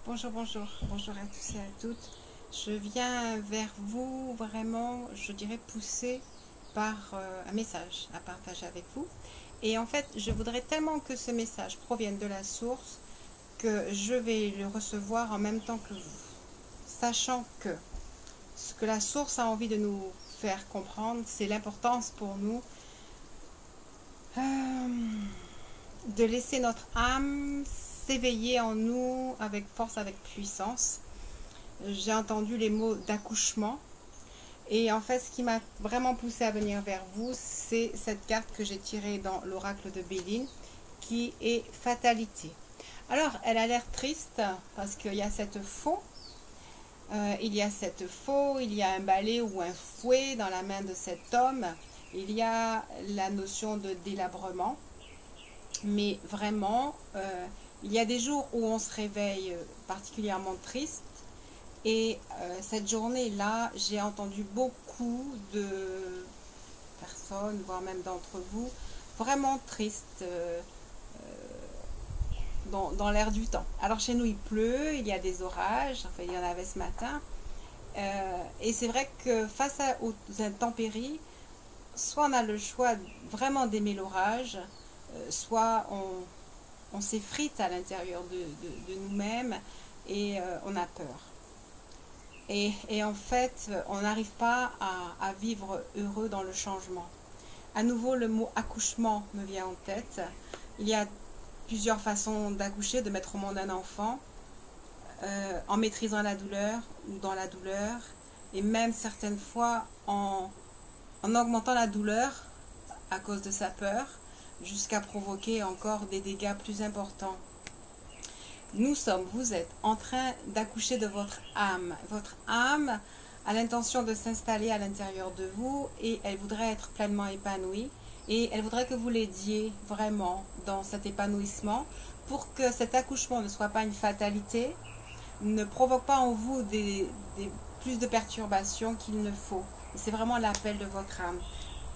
Bonjour, bonjour, bonjour à tous et à toutes. Je viens vers vous vraiment, je dirais, poussé par un message à partager avec vous. Et en fait, je voudrais tellement que ce message provienne de la source que je vais le recevoir en même temps que vous. Sachant que ce que la source a envie de nous faire comprendre, c'est l'importance pour nous de laisser notre âme s'éveiller en nous avec force, avec puissance. J'ai entendu les mots d'accouchement. Et en fait, ce qui m'a vraiment poussé à venir vers vous, c'est cette carte que j'ai tirée dans l'oracle de Béline, qui est fatalité. Alors, elle a l'air triste parce qu'il y a cette faux. Il y a un balai ou un fouet dans la main de cet homme. Il y a la notion de délabrement. Mais vraiment, il y a des jours où on se réveille particulièrement triste. Et cette journée-là, j'ai entendu beaucoup de personnes, voire même d'entre vous, vraiment tristes dans l'air du temps. Alors chez nous, il pleut, il y a des orages, enfin il y en avait ce matin. Et c'est vrai que face aux intempéries, soit on a le choix vraiment d'aimer l'orage, soit on s'effrite à l'intérieur de nous-mêmes et on a peur. Et en fait, on n'arrive pas à vivre heureux dans le changement. À nouveau, le mot accouchement me vient en tête. Il y a plusieurs façons d'accoucher, de mettre au monde un enfant, en maîtrisant la douleur ou dans la douleur, et même certaines fois en augmentant la douleur à cause de sa peur, jusqu'à provoquer encore des dégâts plus importants. Vous êtes en train d'accoucher de votre âme. Votre âme a l'intention de s'installer à l'intérieur de vous et elle voudrait être pleinement épanouie. Et elle voudrait que vous l'aidiez vraiment dans cet épanouissement pour que cet accouchement ne soit pas une fatalité, ne provoque pas en vous plus de perturbations qu'il ne faut. C'est vraiment l'appel de votre âme.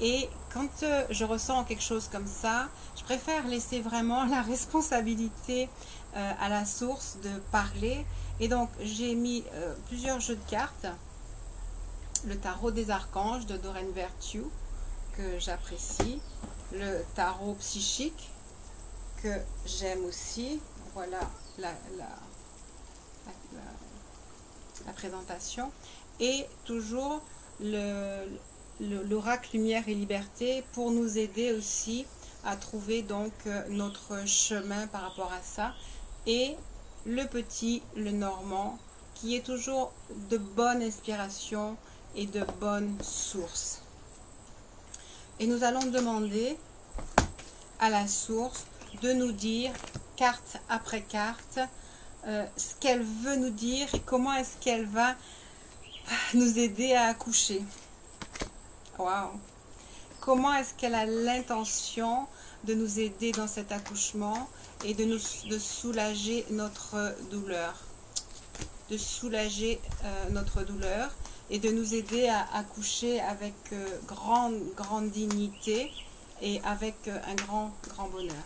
Et quand je ressens quelque chose comme ça, je préfère laisser vraiment la responsabilité à la source de parler. Et donc j'ai mis plusieurs jeux de cartes. Le tarot des archanges de Doreen Virtue, que j'apprécie. Le tarot psychique, que j'aime aussi. Voilà la présentation. Et toujours l'oracle lumière et liberté pour nous aider aussi à trouver donc notre chemin par rapport à ça, et le normand qui est toujours de bonne inspiration et de bonne source. Et nous allons demander à la source de nous dire carte après carte ce qu'elle veut nous dire et comment est-ce qu'elle va nous aider à accoucher. Waouh! Comment est-ce qu'elle a l'intention de nous aider dans cet accouchement et de soulager notre douleur, et de nous aider à accoucher avec grande dignité et avec un grand bonheur.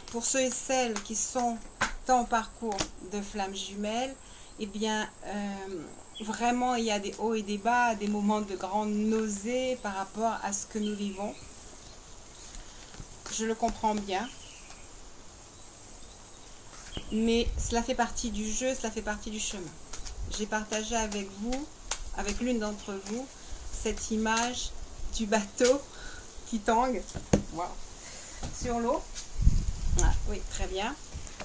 Pour ceux et celles qui sont en parcours de flammes jumelles, eh bien vraiment, il y a des hauts et des bas, des moments de grande nausée par rapport à ce que nous vivons. Je le comprends bien. Mais cela fait partie du jeu, cela fait partie du chemin. J'ai partagé avec vous, avec l'une d'entre vous, cette image du bateau qui tangue sur l'eau. Ah, oui, très bien.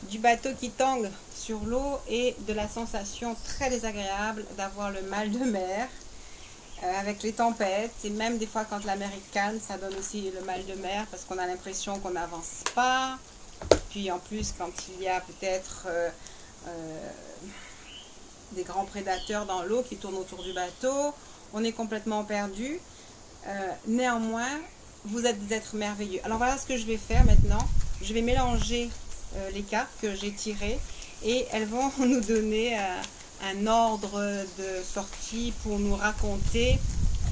Du bateau qui tangue sur l'eau et de la sensation très désagréable d'avoir le mal de mer avec les tempêtes, et même des fois quand la mer est calme, ça donne aussi le mal de mer parce qu'on a l'impression qu'on n'avance pas. Puis en plus, quand il y a peut-être des grands prédateurs dans l'eau qui tournent autour du bateau, on est complètement perdu. Néanmoins, vous êtes des êtres merveilleux. Alors voilà ce que je vais faire maintenant. Je vais mélanger les cartes que j'ai tirées et elles vont nous donner un ordre de sortie pour nous raconter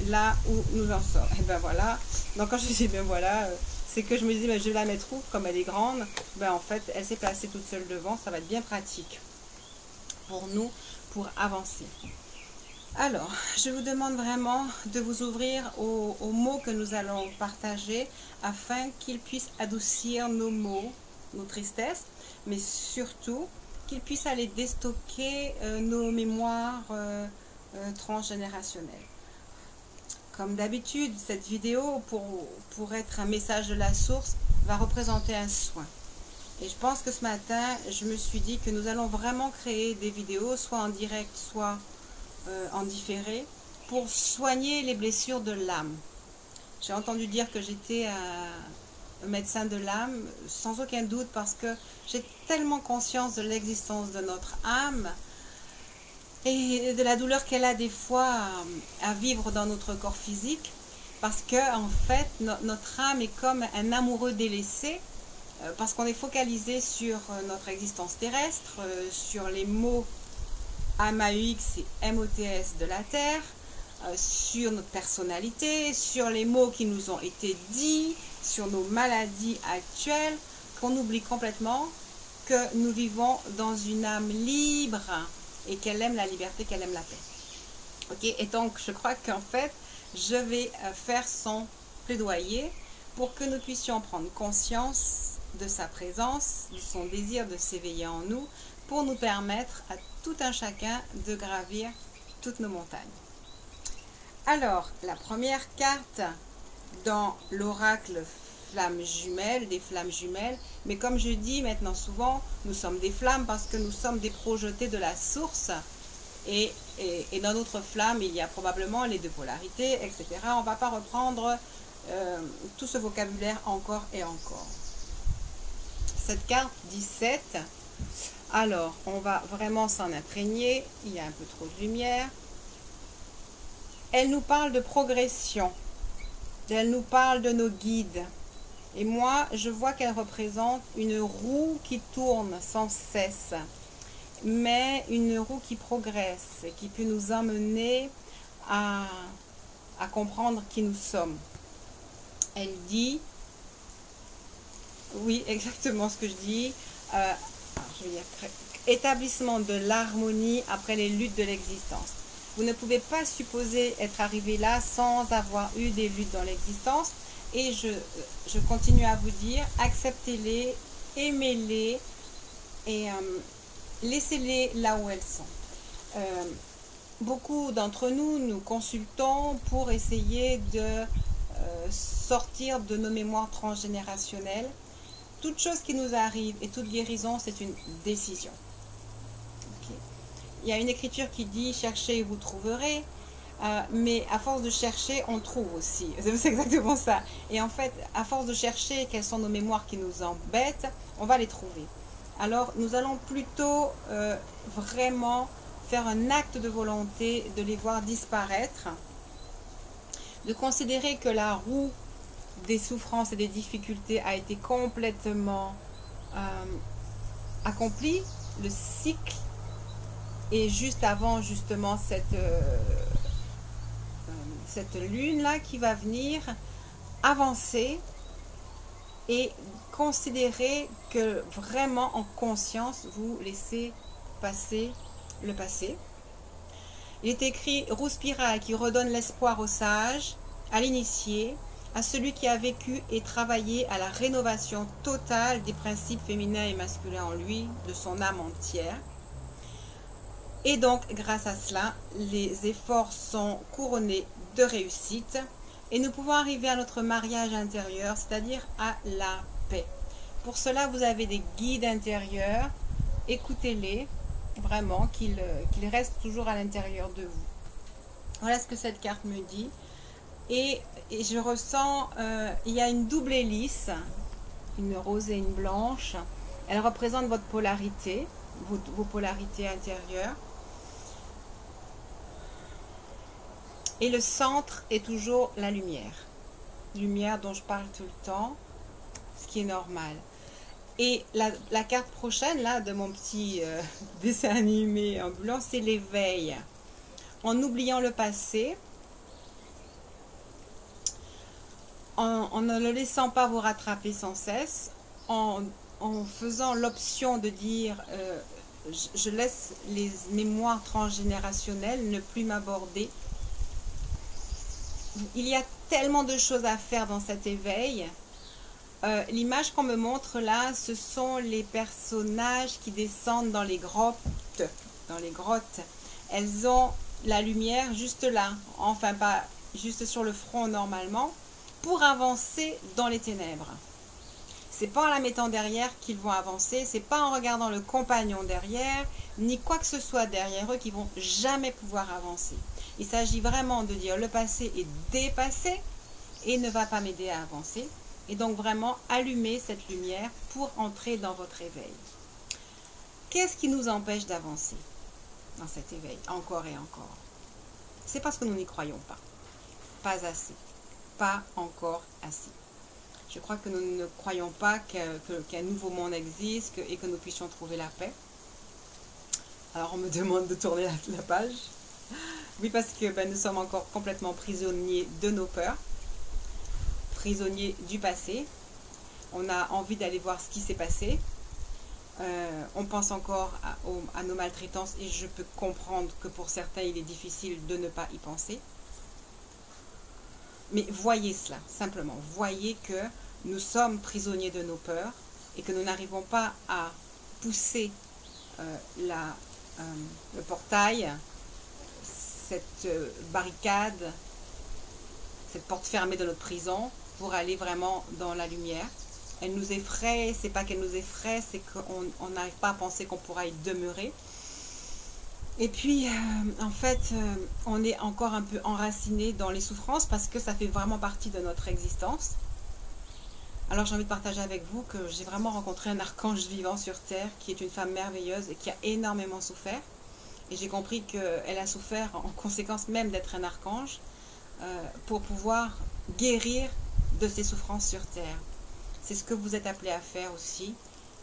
là où nous en sommes. Et ben voilà. Donc quand je dis ben voilà, c'est que je me dis, mais je vais la mettre où? Comme elle est grande, ben en fait, elle s'est placée toute seule devant. Ça va être bien pratique pour nous, pour avancer. Alors, je vous demande vraiment de vous ouvrir aux mots que nous allons partager afin qu'ils puissent adoucir nos maux, nos tristesses, mais surtout qu'ils puissent aller déstocker nos mémoires transgénérationnelles. Comme d'habitude, cette vidéo, pour être un message de la source, va représenter un soin. Et je pense que ce matin, je me suis dit que nous allons vraiment créer des vidéos, soit en direct, soit en différé, pour soigner les blessures de l'âme. J'ai entendu dire que j'étais un médecin de l'âme, sans aucun doute, parce que j'ai tellement conscience de l'existence de notre âme, et de la douleur qu'elle a des fois à vivre dans notre corps physique, parce que en fait notre âme est comme un amoureux délaissé, parce qu'on est focalisé sur notre existence terrestre, sur les mots AMAUX et MOTS de la Terre, sur notre personnalité, sur les mots qui nous ont été dits, sur nos maladies actuelles, qu'on oublie complètement que nous vivons dans une âme libre, et qu'elle aime la liberté, qu'elle aime la paix. Ok, et donc je crois qu'en fait, je vais faire son plaidoyer pour que nous puissions prendre conscience de sa présence, de son désir de s'éveiller en nous, pour nous permettre à tout un chacun de gravir toutes nos montagnes. Alors, la première carte dans l'oracle flammes jumelles, des flammes jumelles, mais comme je dis maintenant souvent, nous sommes des flammes parce que nous sommes des projetés de la source, et dans notre flamme il y a probablement les deux polarités, etc. On ne va pas reprendre tout ce vocabulaire encore et encore. Cette carte 17, alors on va vraiment s'en imprégner, il y a un peu trop de lumière. Elle nous parle de progression, elle nous parle de nos guides. Et moi, je vois qu'elle représente une roue qui tourne sans cesse, mais une roue qui progresse et qui peut nous emmener à comprendre qui nous sommes. Elle dit, oui, exactement ce que je dis, je vais dire, établissement de l'harmonie après les luttes de l'existence. Vous ne pouvez pas supposer être arrivé là sans avoir eu des luttes dans l'existence. Et je continue à vous dire, acceptez-les, aimez-les et laissez-les là où elles sont. Beaucoup d'entre nous, nous consultons pour essayer de sortir de nos mémoires transgénérationnelles. Toute chose qui nous arrive et toute guérison, c'est une décision. Okay. Il y a une écriture qui dit « Cherchez et vous trouverez ». Mais à force de chercher, on trouve aussi. C'est exactement ça. Et en fait, à force de chercher quelles sont nos mémoires qui nous embêtent, on va les trouver. Alors, nous allons plutôt vraiment faire un acte de volonté de les voir disparaître, de considérer que la roue des souffrances et des difficultés a été complètement accomplie, le cycle, et juste avant justement cette lune là qui va venir, avancer et considérer que vraiment en conscience vous laissez passer le passé. Il est écrit roue spirale qui redonne l'espoir aux sages, à l'initié, à celui qui a vécu et travaillé à la rénovation totale des principes féminins et masculins en lui, de son âme entière. Et donc, grâce à cela, les efforts sont couronnés de réussite et nous pouvons arriver à notre mariage intérieur, c'est-à-dire à la paix. Pour cela, vous avez des guides intérieurs, écoutez-les, vraiment, qu'ils restent toujours à l'intérieur de vous. Voilà ce que cette carte me dit. Et je ressens, il y a une double hélice, une rose et une blanche. Elle représente votre polarité, vos polarités intérieures. Et le centre est toujours la lumière. Lumière dont je parle tout le temps, ce qui est normal. Et la carte prochaine, là, de mon petit dessin animé ambulant, c'est l'éveil. En oubliant le passé, en ne le laissant pas vous rattraper sans cesse, en faisant l'option de dire je laisse les mémoires transgénérationnelles ne plus m'aborder. Il y a tellement de choses à faire dans cet éveil. L'image qu'on me montre là, ce sont les personnages qui descendent dans les grottes. Elles ont la lumière juste là, enfin pas juste sur le front normalement, pour avancer dans les ténèbres. C'est pas en la mettant derrière qu'ils vont avancer, c'est pas en regardant le compagnon derrière, ni quoi que ce soit derrière eux qui vont jamais pouvoir avancer. Il s'agit vraiment de dire le passé est dépassé et ne va pas m'aider à avancer. Et donc vraiment allumer cette lumière pour entrer dans votre éveil. Qu'est-ce qui nous empêche d'avancer dans cet éveil encore et encore? C'est parce que nous n'y croyons pas. Pas assez. Pas encore assez. Je crois que nous ne croyons pas qu'un nouveau monde existe et que nous puissions trouver la paix. Alors on me demande de tourner la page. Oui, parce que nous sommes encore complètement prisonniers de nos peurs. Prisonniers du passé. On a envie d'aller voir ce qui s'est passé. On pense encore à nos maltraitances et je peux comprendre que pour certains il est difficile de ne pas y penser. Mais voyez cela, simplement. Voyez que nous sommes prisonniers de nos peurs et que nous n'arrivons pas à pousser le portail, cette barricade, cette porte fermée de notre prison pour aller vraiment dans la lumière. Elle nous effraie, c'est pas qu'elle nous effraie, c'est qu'on n'arrive pas à penser qu'on pourra y demeurer. Et puis, en fait, on est encore un peu enraciné dans les souffrances parce que ça fait vraiment partie de notre existence. Alors j'ai envie de partager avec vous que j'ai vraiment rencontré un archange vivant sur Terre qui est une femme merveilleuse et qui a énormément souffert. Et j'ai compris qu'elle a souffert en conséquence même d'être un archange pour pouvoir guérir de ses souffrances sur Terre. C'est ce que vous êtes appelés à faire aussi,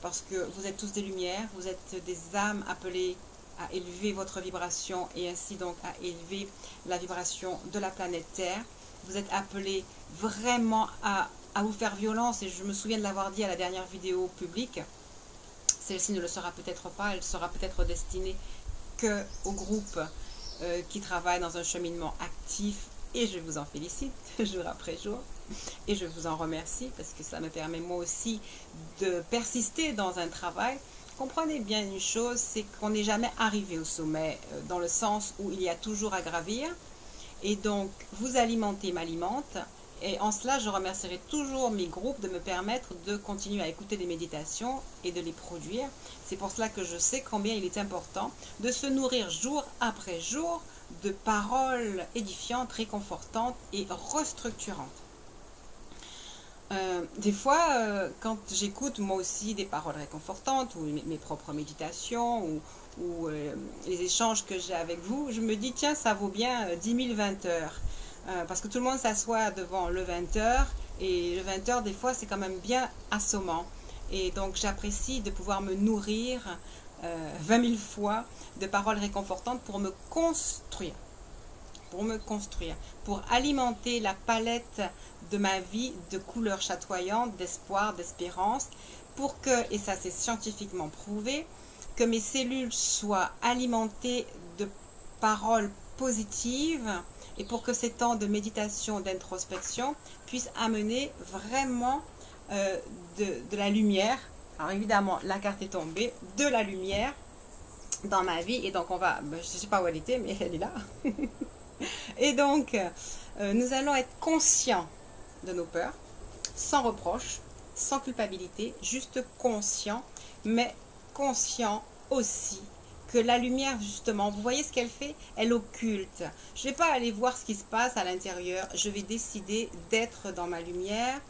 parce que vous êtes tous des lumières, vous êtes des âmes appelées à élever votre vibration et ainsi donc à élever la vibration de la planète Terre. Vous êtes appelés vraiment à vous faire violence, et je me souviens de l'avoir dit à la dernière vidéo publique. Celle-ci ne le sera peut-être pas, elle sera peut-être destinée qu'aux groupes qui travaillent dans un cheminement actif, et je vous en félicite jour après jour. Et je vous en remercie parce que ça me permet moi aussi de persister dans un travail. Comprenez bien une chose, c'est qu'on n'est jamais arrivé au sommet dans le sens où il y a toujours à gravir. Et donc, vous alimentez m'alimente. Et en cela, je remercierai toujours mes groupes de me permettre de continuer à écouter des méditations et de les produire. C'est pour cela que je sais combien il est important de se nourrir jour après jour de paroles édifiantes, réconfortantes et restructurantes. Des fois, quand j'écoute moi aussi des paroles réconfortantes ou mes propres méditations ou les échanges que j'ai avec vous, je me dis tiens, ça vaut bien 10 000 20 heures. Parce que tout le monde s'assoit devant le 20 heures et le 20 heures des fois c'est quand même bien assommant. Et donc j'apprécie de pouvoir me nourrir 20 000 fois de paroles réconfortantes pour me construire. Pour alimenter la palette de ma vie de couleurs chatoyantes, d'espoir, d'espérance, pour que, et ça c'est scientifiquement prouvé, que mes cellules soient alimentées de paroles positives et pour que ces temps de méditation, d'introspection puissent amener vraiment de la lumière. Alors évidemment, la carte est tombée, de la lumière dans ma vie, et donc on va, je ne sais pas où elle était, mais elle est là. Et donc, nous allons être conscients de nos peurs, sans reproche, sans culpabilité, juste conscients, mais conscients aussi que la lumière, justement, vous voyez ce qu'elle fait? Elle occulte. Je ne vais pas aller voir ce qui se passe à l'intérieur, je vais décider d'être dans ma lumière,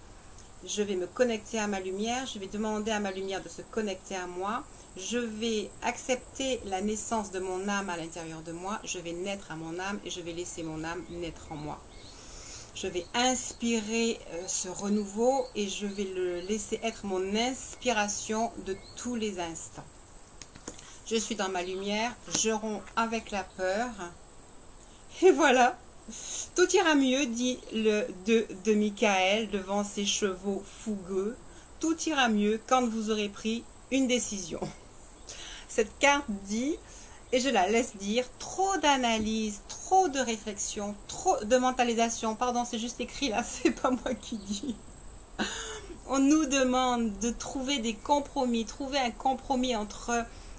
je vais me connecter à ma lumière, je vais demander à ma lumière de se connecter à moi, je vais accepter la naissance de mon âme à l'intérieur de moi, je vais naître à mon âme et je vais laisser mon âme naître en moi. Je vais inspirer ce renouveau et je vais le laisser être mon inspiration de tous les instants. Je suis dans ma lumière, je romps avec la peur et voilà, Tout ira mieux, dit le 2 de Michael devant ses chevaux fougueux. Tout ira mieux quand vous aurez pris une décision. Cette carte dit, et je la laisse dire, trop d'analyse, trop de réflexion, trop de mentalisation. Pardon, c'est juste écrit là, c'est pas moi qui dis. On nous demande de trouver des compromis, trouver un compromis entre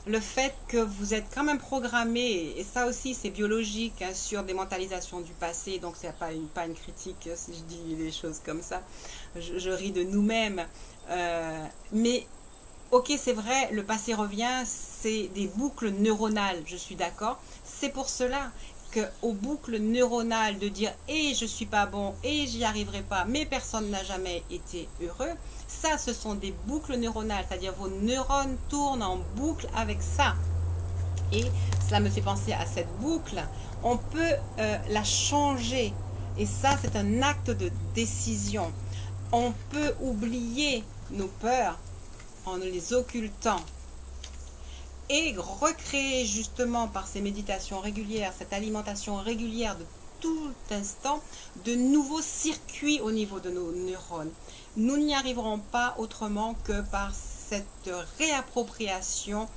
le fait que vous êtes quand même programmé, et ça aussi c'est biologique, hein, sur des mentalisations du passé, donc c'est pas une critique si je dis les choses comme ça, je ris de nous-mêmes, mais ok, c'est vrai, le passé revient, c'est des boucles neuronales, je suis d'accord, c'est pour cela aux boucles neuronales de dire « et je suis pas bon, et j'y arriverai pas, mais personne n'a jamais été heureux », ça, ce sont des boucles neuronales, c'est-à-dire vos neurones tournent en boucle avec ça. Et ça me fait penser à cette boucle. On peut la changer, et ça, c'est un acte de décision. On peut oublier nos peurs en les occultant et recréer justement par ces méditations régulières, cette alimentation régulière de tout instant, de nouveaux circuits au niveau de nos neurones. Nous n'y arriverons pas autrement que par cette réappropriation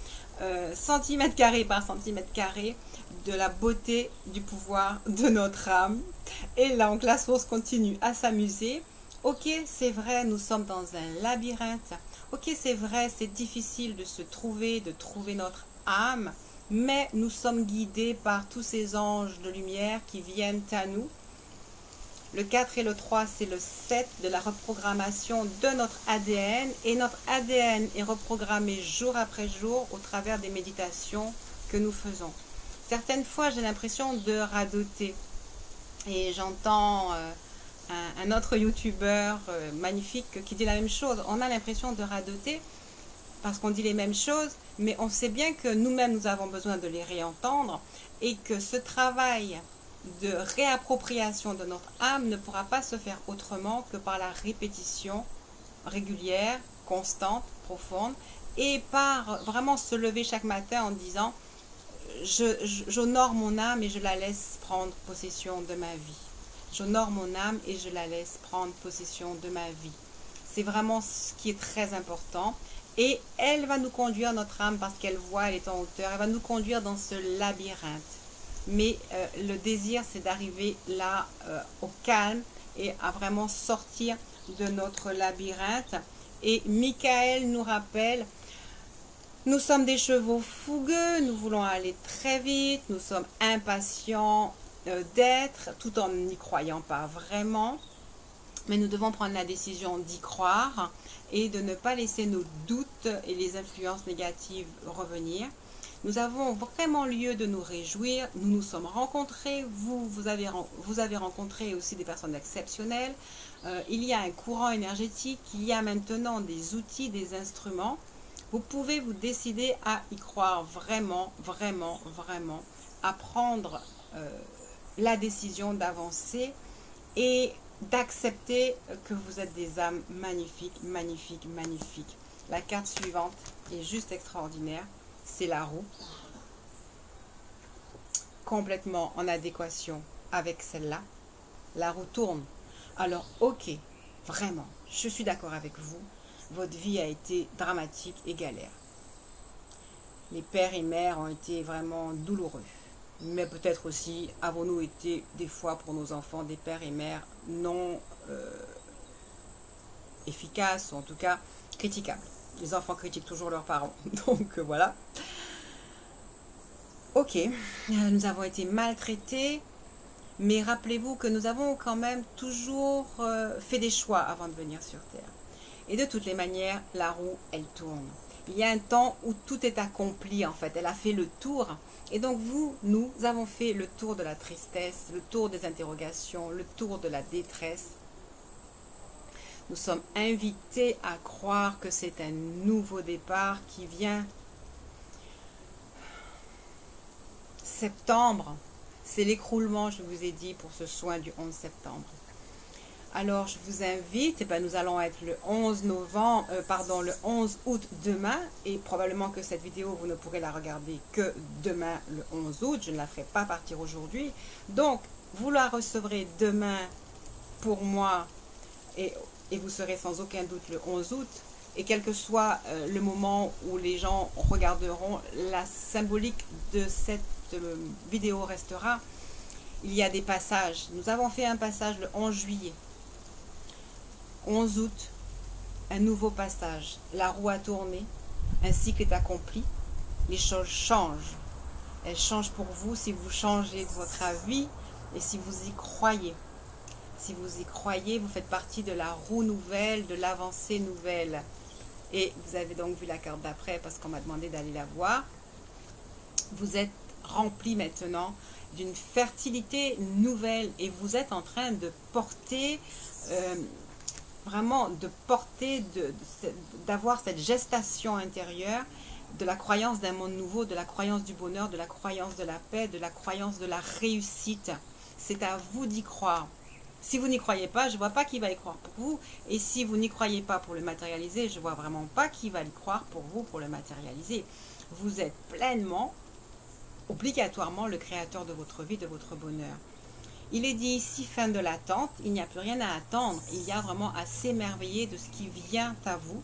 centimètre carré par centimètre carré de la beauté du pouvoir de notre âme. Et là, donc, la source continue à s'amuser. Ok, c'est vrai, nous sommes dans un labyrinthe. Ok, c'est vrai, c'est difficile de se trouver, de trouver notre âme, mais nous sommes guidés par tous ces anges de lumière qui viennent à nous. Le 4 et le 3, c'est le 7 de la reprogrammation de notre ADN. Et notre ADN est reprogrammé jour après jour au travers des méditations que nous faisons. Certaines fois, j'ai l'impression de radoter. Et j'entends un autre youtubeur magnifique qui dit la même chose. On a l'impression de radoter parce qu'on dit les mêmes choses, mais on sait bien que nous-mêmes, nous avons besoin de les réentendre et que ce travail de réappropriation de notre âme ne pourra pas se faire autrement que par la répétition régulière, constante, profonde, et par vraiment se lever chaque matin en disant j'honore mon âme et je la laisse prendre possession de ma vie. J'honore mon âme et je la laisse prendre possession de ma vie. C'est vraiment ce qui est très important. Et elle va nous conduire, notre âme, parce qu'elle voit, elle est en hauteur, elle va nous conduire dans ce labyrinthe. Mais le désir, c'est d'arriver là au calme et à vraiment sortir de notre labyrinthe. Et Michael nous rappelle, nous sommes des chevaux fougueux, nous voulons aller très vite, nous sommes impatients d'être, tout en n'y croyant pas vraiment. Mais nous devons prendre la décision d'y croire et de ne pas laisser nos doutes et les influences négatives revenir. Nous avons vraiment lieu de nous réjouir. Nous nous sommes rencontrés. Vous avez rencontré aussi des personnes exceptionnelles. Il y a un courant énergétique. Il y a maintenant des outils, des instruments. Vous pouvez vous décider à y croire vraiment, vraiment, vraiment. À prendre la décision d'avancer et d'accepter que vous êtes des âmes magnifiques, magnifiques, magnifiques. La carte suivante est juste extraordinaire. C'est la roue, complètement en adéquation avec celle-là. La roue tourne. Alors, ok, vraiment, je suis d'accord avec vous. Votre vie a été dramatique et galère. Les pères et mères ont été vraiment douloureux. Mais peut-être aussi, avons-nous été des fois pour nos enfants des pères et mères non efficaces, ou en tout cas critiquables. Les enfants critiquent toujours leurs parents, donc voilà. Ok, nous avons été maltraités, mais rappelez-vous que nous avons quand même toujours fait des choix avant de venir sur Terre. Et de toutes les manières, la roue, elle tourne. Il y a un temps où tout est accompli, en fait. Elle a fait le tour. Et donc nous avons fait le tour de la tristesse, le tour des interrogations, le tour de la détresse. Nous sommes invités à croire que c'est un nouveau départ qui vient. Septembre, c'est l'écroulement, je vous ai dit, pour ce soin du 11 septembre. Alors, je vous invite, nous allons être le 11 août demain, et probablement que cette vidéo, vous ne pourrez la regarder que demain, le 11 août. Je ne la ferai pas partir aujourd'hui. Donc, vous la recevrez demain pour moi et vous serez sans aucun doute le 11 août. Et quel que soit le moment où les gens regarderont, la symbolique de cette vidéo restera. Il y a des passages. Nous avons fait un passage le 11 juillet. 11 août, un nouveau passage. La roue a tourné, un cycle est accompli. Les choses changent. Elles changent pour vous si vous changez votre avis et si vous y croyez. Si vous y croyez, vous faites partie de la roue nouvelle, de l'avancée nouvelle. Et vous avez donc vu la carte d'après parce qu'on m'a demandé d'aller la voir. Vous êtes rempli maintenant d'une fertilité nouvelle et vous êtes en train de porter, vraiment de porter, d'avoir cette gestation intérieure de la croyance d'un monde nouveau, de la croyance du bonheur, de la croyance de la paix, de la croyance de la réussite. C'est à vous d'y croire. Si vous n'y croyez pas, je ne vois pas qui va y croire pour vous. Et si vous n'y croyez pas pour le matérialiser, je ne vois vraiment pas qui va y croire pour vous pour le matérialiser. Vous êtes pleinement, obligatoirement, le créateur de votre vie, de votre bonheur. Il est dit ici, fin de l'attente, il n'y a plus rien à attendre. Il y a vraiment à s'émerveiller de ce qui vient à vous.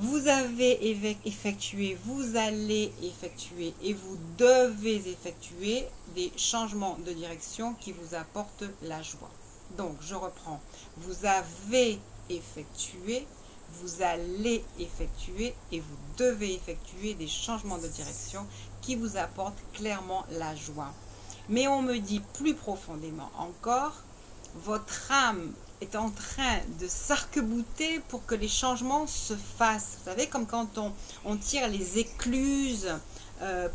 Vous avez effectué, vous allez effectuer et vous devez effectuer des changements de direction qui vous apportent la joie. Donc, je reprends. Vous avez effectué, vous allez effectuer et vous devez effectuer des changements de direction qui vous apportent clairement la joie. Mais on me dit plus profondément encore, votre âme est en train de s'arc-bouter pour que les changements se fassent. Vous savez, comme quand on tire les écluses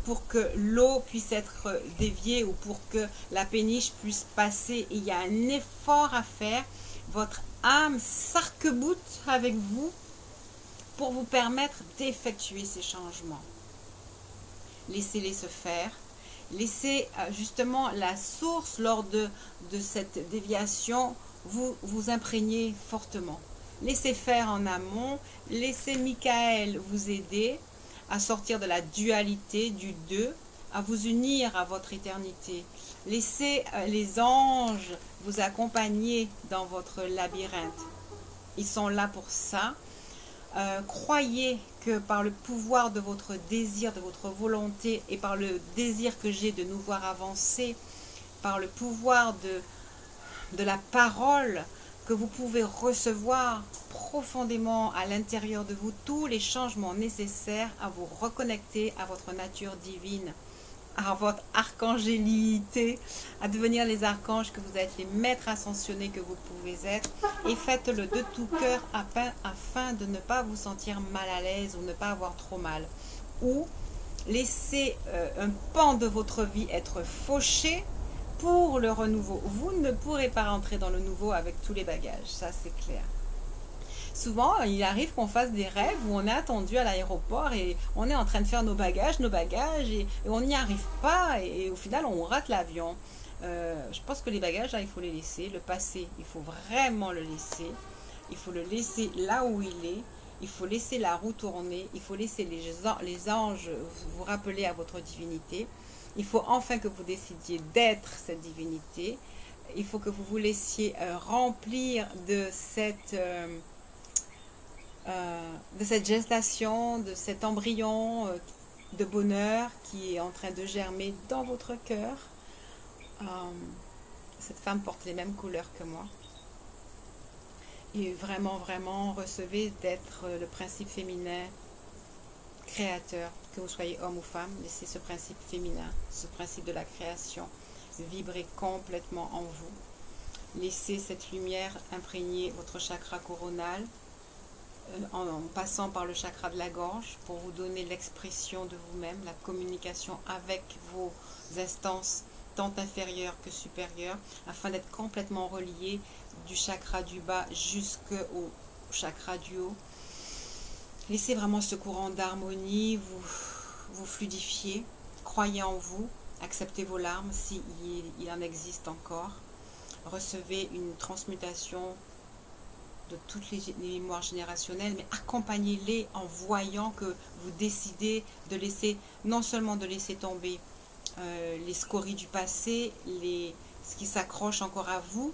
pour que l'eau puisse être déviée ou pour que la péniche puisse passer. Et il y a un effort à faire. Votre âme s'arc-boute avec vous pour vous permettre d'effectuer ces changements. Laissez-les se faire. Laissez justement la source lors de cette déviation vous imprégner fortement. Laissez faire en amont, laissez Michael vous aider à sortir de la dualité du deux, à vous unir à votre éternité. Laissez les anges vous accompagner dans votre labyrinthe. Ils sont là pour ça. Croyez que par le pouvoir de votre désir, de votre volonté et par le désir que j'ai de nous voir avancer, par le pouvoir de la parole que vous pouvez recevoir profondément à l'intérieur de vous tous les changements nécessaires à vous reconnecter à votre nature divine, à votre archangélité, à devenir les archanges que vous êtes, les maîtres ascensionnés que vous pouvez être, et faites-le de tout cœur afin de ne pas vous sentir mal à l'aise ou ne pas avoir trop mal, ou laissez un pan de votre vie être fauché pour le renouveau. Vous ne pourrez pas rentrer dans le nouveau avec tous les bagages, ça c'est clair. Souvent, il arrive qu'on fasse des rêves où on est attendu à l'aéroport et on est en train de faire nos bagages et on n'y arrive pas et au final on rate l'avion. Je pense que les bagages, là, il faut les laisser. Le passé, il faut vraiment le laisser. Il faut le laisser là où il est. Il faut laisser la roue tourner. Il faut laisser les anges vous rappeler à votre divinité. Il faut enfin que vous décidiez d'être cette divinité. Il faut que vous vous laissiez remplir de cette gestation, de cet embryon de bonheur qui est en train de germer dans votre cœur. Cette femme porte les mêmes couleurs que moi. Et vraiment, vraiment, recevez d'être le principe féminin créateur, que vous soyez homme ou femme. Laissez ce principe féminin, ce principe de la création vibrer complètement en vous. Laissez cette lumière imprégner votre chakra coronal en passant par le chakra de la gorge pour vous donner l'expression de vous-même, la communication avec vos instances tant inférieures que supérieures, afin d'être complètement relié du chakra du bas jusqu'au chakra du haut. Laissez vraiment ce courant d'harmonie vous fluidifier. Croyez en vous, acceptez vos larmes s'il en existe encore. Recevez une transmutation de toutes les mémoires générationnelles, mais accompagnez-les en voyant que vous décidez de laisser, non seulement de laisser tomber les scories du passé, ce qui s'accroche encore à vous,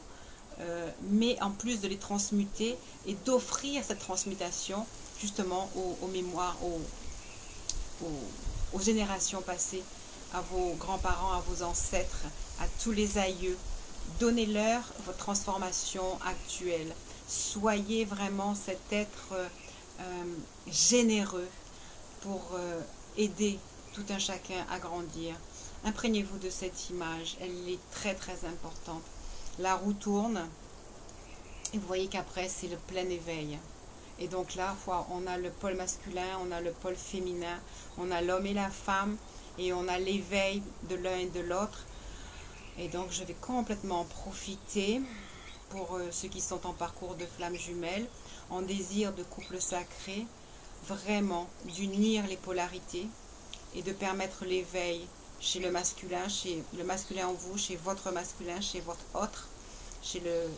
mais en plus de les transmuter et d'offrir cette transmutation justement aux mémoires, aux générations passées, à vos grands-parents, à vos ancêtres, à tous les aïeux. Donnez-leur votre transformation actuelle. Soyez vraiment cet être généreux pour aider tout un chacun à grandir. Imprégnez-vous de cette image, elle est très très importante. La roue tourne et vous voyez qu'après c'est le plein éveil. Et donc là, on a le pôle masculin, on a le pôle féminin, on a l'homme et la femme, et on a l'éveil de l'un et de l'autre. Et donc je vais complètement profiter pour ceux qui sont en parcours de flammes jumelles, en désir de couple sacré, vraiment d'unir les polarités et de permettre l'éveil chez le masculin en vous, chez votre masculin, chez votre autre, chez le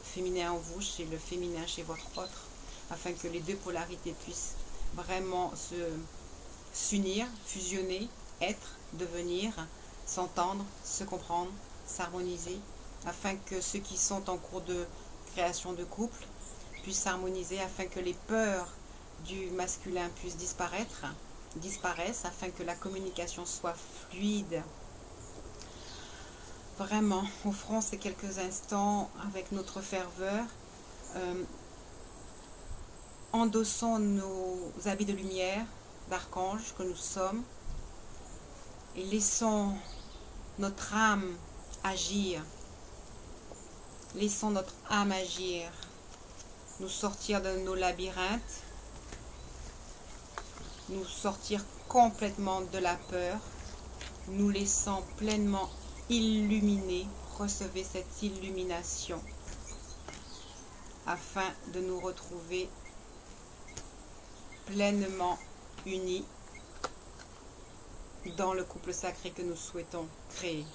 féminin en vous, chez le féminin chez votre autre, afin que les deux polarités puissent vraiment s'unir, fusionner, être, devenir, s'entendre, se comprendre, s'harmoniser, afin que ceux qui sont en cours de création de couple puissent s'harmoniser, afin que les peurs du masculin puissent disparaissent, afin que la communication soit fluide. Vraiment, offrons ces quelques instants avec notre ferveur, endossons nos habits de lumière, d'archange que nous sommes, et laissons notre âme agir. Laissons notre âme agir, nous sortir de nos labyrinthes, nous sortir complètement de la peur, nous laissant pleinement illuminer. Recevez cette illumination afin de nous retrouver pleinement unis dans le couple sacré que nous souhaitons créer.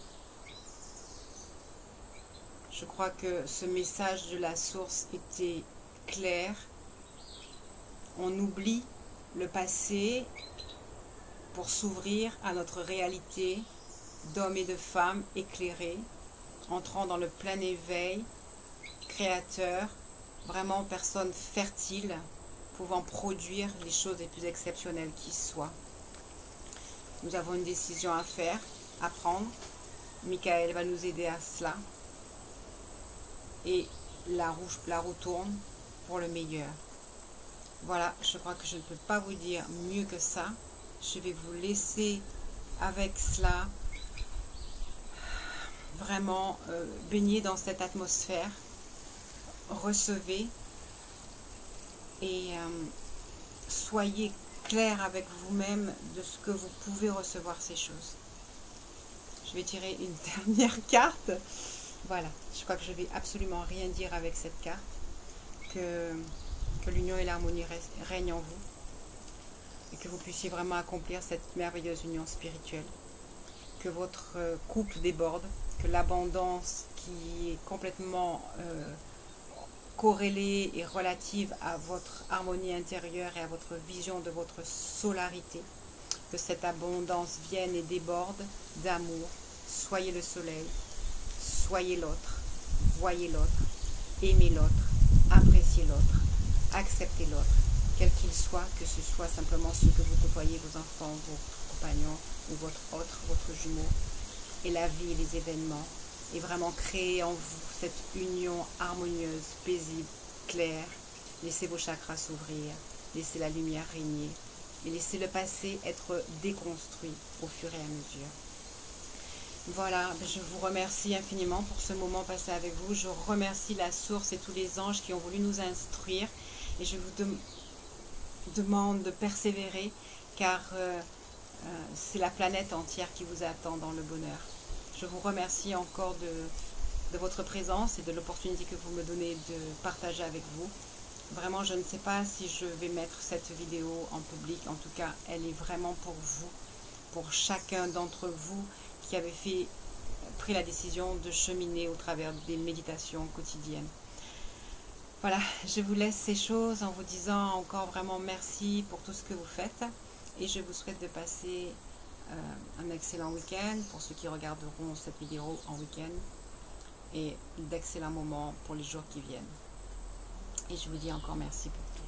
Je crois que ce message de la source était clair. On oublie le passé pour s'ouvrir à notre réalité d'hommes et de femmes éclairés, entrant dans le plein éveil, créateur, vraiment personne fertile, pouvant produire les choses les plus exceptionnelles qui soient. Nous avons une décision à faire, à prendre. Michael va nous aider à cela. Et la roue tourne pour le meilleur. Voilà, je crois que je ne peux pas vous dire mieux que ça. Je vais vous laisser avec cela, vraiment baigner dans cette atmosphère. Recevez et soyez clair avec vous-même de ce que vous pouvez recevoir ces choses. Je vais tirer une dernière carte. Voilà, je crois que je ne vais absolument rien dire avec cette carte. Que l'union et l'harmonie règnent en vous. Et que vous puissiez vraiment accomplir cette merveilleuse union spirituelle. Que votre couple déborde. Que l'abondance qui est complètement corrélée et relative à votre harmonie intérieure et à votre vision de votre solarité. Que cette abondance vienne et déborde d'amour. Soyez le soleil. Soyez l'autre, voyez l'autre, aimez l'autre, appréciez l'autre, acceptez l'autre, quel qu'il soit, que ce soit simplement ce que vous côtoyez, vos enfants, votre compagnon ou votre autre, votre jumeau, et la vie et les événements, et vraiment créer en vous cette union harmonieuse, paisible, claire. Laissez vos chakras s'ouvrir, laissez la lumière régner, et laissez le passé être déconstruit au fur et à mesure. Voilà, je vous remercie infiniment pour ce moment passé avec vous. Je remercie la source et tous les anges qui ont voulu nous instruire. Et je vous demande de persévérer, car c'est la planète entière qui vous attend dans le bonheur. Je vous remercie encore de votre présence et de l'opportunité que vous me donnez de partager avec vous. Vraiment, je ne sais pas si je vais mettre cette vidéo en public. En tout cas, elle est vraiment pour vous, pour chacun d'entre vous qui avait pris la décision de cheminer au travers des méditations quotidiennes. Voilà, je vous laisse ces choses en vous disant encore vraiment merci pour tout ce que vous faites et je vous souhaite de passer un excellent week-end pour ceux qui regarderont cette vidéo en week-end et d'excellents moments pour les jours qui viennent. Et je vous dis encore merci pour tout.